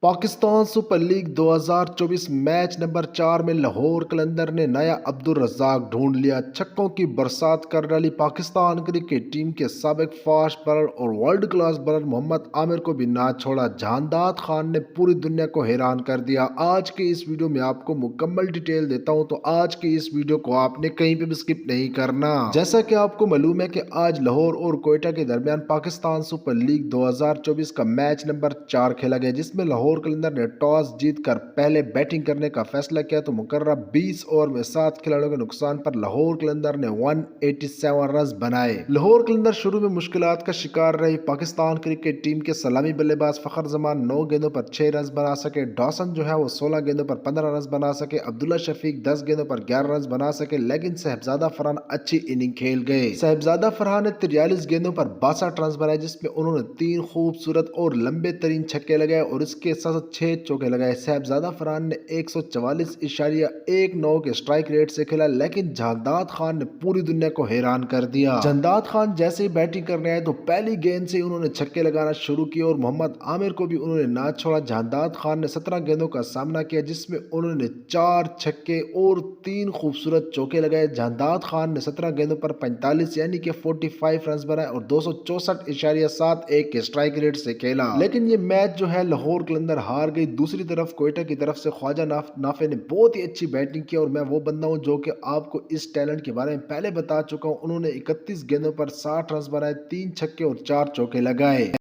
Pakistan super league 2024 match number 4 میں لاہور قلندر نے نیا عبدالرزاق ڈھونڈ لیا۔ چھکوں کی برسات کر ڈالی۔ پاکستان کرکٹ ٹیم کے سابق فاسٹ بالر اور ورلڈ کلاس بالر محمد عامر کو بھی نہ چھوڑا۔ جانداد خان نے پوری دنیا کو حیران کر دیا۔ آج کے اس ویڈیو میں آپ کو مکمل ڈیٹیل دیتا ہوں، تو آج کے اس ویڈیو کو آپ نے کہیں پہ بھی سکپ نہیں کرنا۔ جیسا کہ آپ کو معلوم ہے کہ آج لاہور اور کوئٹہ کے درمیان پاکستان سپر لیگ 2024 کا میچ نمبر 4 کھیلا گیا، جس میں لاہور قلندر نے ٹاس جیت کر پہلے بیٹنگ کرنے کا فیصلہ کیا تو مقررہ 20 اوور میں 7 کھلاڑیوں کے نقصان پر لاہور قلندر نے 187 رنز بنائے۔ لاہور قلندر شروع میں مشکلات کا شکار رہی۔ پاکستان کرکٹ ٹیم کے سلامی بلے باز فخر زمان 9 گیندوں پر 6 رنز بنا سکے۔ ڈاسن جو ہے وہ 16 گیندوں پر 15 رنز بنا سکے۔ عبداللہ شفیق 10 گیندوں پر 11 رنز بنا سکے، لیکن صاحبزادہ فرحان اچھی اننگ کھیل گئے۔ صاحبزادہ فرحان نے 43 گیندوں پر 62 رنز بنائے، جس میں انہوں نے 3 خوبصورت اور لمبے ترین چھکے لگائے اور اس کے ساتھ 6 چوکے لگائے۔ صاحبزادہ فرحان نے 144.19 کے سٹرائک ریٹ سے کھیلا، لیکن جانداد خان نے پوری دنیا کو حیران کر دیا۔ جانداد خان جیسے ہی بیٹنگ کرنے آئے تو پہلی گیند سے انہوں نے چھکے لگانا شروع کیے اور محمد عامر کو بھی انہوں نے نہ چھوڑا۔ جانداد خان نے 17 گیندوں کا سامنا کیا، جس میں انہوں نے 4 چھکے اور 3 خوبصورت چوکے لگائے۔ جانداد خان نے 17 گیندوں پر 45 یعنی کہ 45 رنز بنائے اور 264.71 کے سٹرائک ریٹ سے کھیلا، لیکن یہ میچ جو ہے لاہور قلندر ہار گئی۔ دوسری طرف کوئٹہ کی طرف سے خواجہ نافع نے بہت ہی اچھی بیٹنگ کی، اور میں وہ بندہ ہوں جو کہ آپ کو اس ٹیلنٹ کے بارے میں پہلے بتا چکا ہوں۔ انہوں نے 31 گیندوں پر 60 رنز بنائے، 3 چھکے اور 4 چوکے لگائے۔